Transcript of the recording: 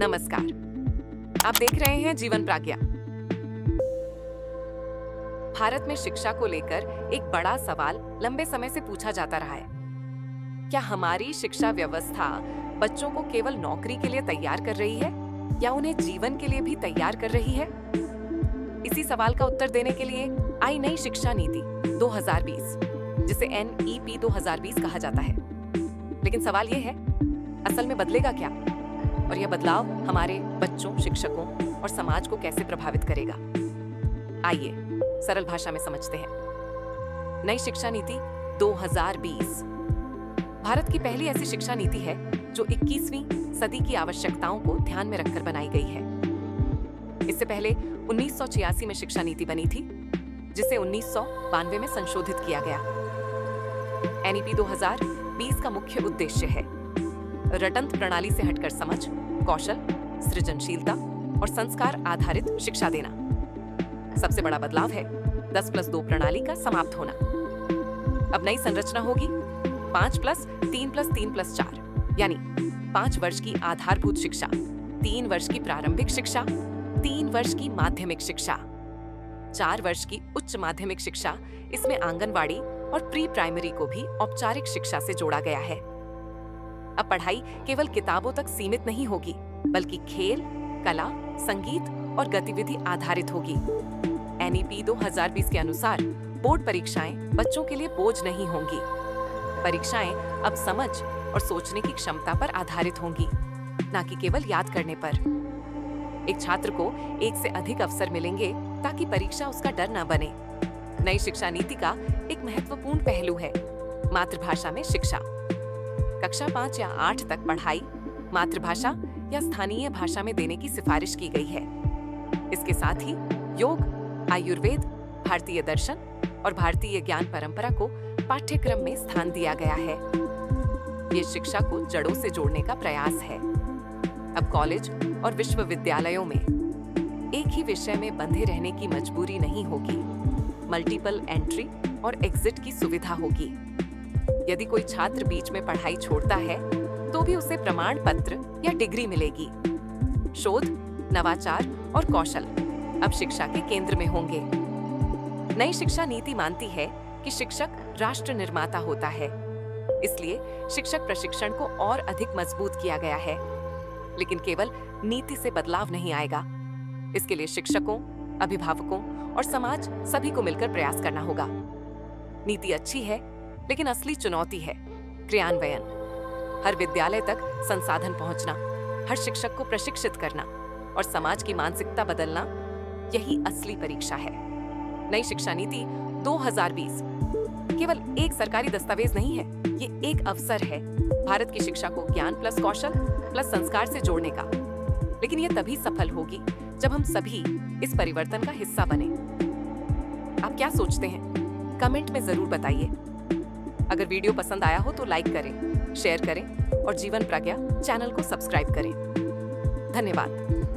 नमस्कार। आप देख रहे हैं जीवन प्रज्ञा। भारत में शिक्षा को लेकर एक बड़ा सवाल लंबे समय से पूछा जाता रहा है। क्या हमारी शिक्षा व्यवस्था बच्चों को केवल नौकरी के लिए तैयार कर रही है या उन्हें जीवन के लिए भी तैयार कर रही है? इसी सवाल का उत्तर देने के लिए आई नई शिक्षा नीति 2020, जिसे NEP 2020 कहा जाता है। लेकिन सवाल यह है, असल में बदलेगा क्या? और यह बदलाव हमारे बच्चों, शिक्षकों और समाज को कैसे प्रभावित करेगा? आइए सरल भाषा में समझते हैं। नई शिक्षा नीति 2020 भारत की पहली ऐसी शिक्षा नीति है जो 21वीं सदी की आवश्यकताओं को ध्यान में रखकर बनाई गई है। इससे पहले 1986 में शिक्षा नीति बनी थी, जिसे 1992 में संशोधित किया गया। NEP 2020 का मुख्य उद्देश्य है रटंत प्रणाली से हटकर समझ, कौशल, सृजनशीलता और संस्कार आधारित शिक्षा देना। सबसे बड़ा बदलाव है 10+2 प्रणाली का समाप्त होना। अब नई संरचना होगी 5+3+3+4, यानी 5 वर्ष की आधारभूत शिक्षा, 3 वर्ष की प्रारंभिक शिक्षा, 3 वर्ष की माध्यमिक शिक्षा, 4 वर्ष की उच्च माध्यमिक शिक्षा। इसमें आंगनवाड़ी और प्री प्राइमरी को भी औपचारिक शिक्षा से जोड़ा गया है। अब पढ़ाई केवल किताबों तक सीमित नहीं होगी, बल्कि खेल, कला, संगीत और गतिविधि आधारित होगी। NEP 2020 के अनुसार बोर्ड परीक्षाएं बच्चों के लिए बोझ नहीं होंगी। परीक्षाएं अब समझ और सोचने की क्षमता पर आधारित होंगी, न कि केवल याद करने पर। एक छात्र को एक से अधिक अवसर मिलेंगे ताकि परीक्षा उसका डर न बने। नई शिक्षा नीति का एक महत्वपूर्ण पहलू है मातृभाषा में शिक्षा। कक्षा 5 या 8 तक पढ़ाई मातृभाषा या स्थानीय भाषा में देने की सिफारिश की गई है। इसके साथ ही योग, आयुर्वेद, भारतीय दर्शन और भारतीय ज्ञान परंपरा को पाठ्यक्रम में स्थान दिया गया है। ये शिक्षा को जड़ों से जोड़ने का प्रयास है। अब कॉलेज और विश्वविद्यालयों में एक ही विषय में बंधे रहने की मजबूरी नहीं होगी। मल्टीपल एंट्री और एग्जिट की सुविधा होगी। यदि कोई छात्र बीच में पढ़ाई छोड़ता है तो भी उसे प्रमाण पत्र या डिग्री मिलेगी। शोध, नवाचार और कौशल अब शिक्षा के केंद्र में होंगे। नई शिक्षा नीति मानती है कि शिक्षक राष्ट्र निर्माता होता है, इसलिए शिक्षक प्रशिक्षण को और अधिक मजबूत किया गया है। लेकिन केवल नीति से बदलाव नहीं आएगा। इसके लिए शिक्षकों, अभिभावकों और समाज सभी को मिलकर प्रयास करना होगा। नीति अच्छी है, लेकिन असली चुनौती है क्रियान्वयन। हर विद्यालय तक संसाधन पहुंचना, हर शिक्षक को प्रशिक्षित करना और समाज की मानसिकता बदलना, यही असली परीक्षा है। नई शिक्षा नीति 2020 केवल एक सरकारी दस्तावेज नहीं है, ये एक अवसर है भारत की शिक्षा को ज्ञान प्लस कौशल प्लस संस्कार से जोड़ने का। लेकिन ये तभी सफल होगी जब हम सभी इस परिवर्तन का हिस्सा बने। आप क्या सोचते हैं? कमेंट में जरूर बताइए। अगर वीडियो पसंद आया हो तो लाइक करें, शेयर करें और जीवन प्रज्ञा चैनल को सब्सक्राइब करें। धन्यवाद।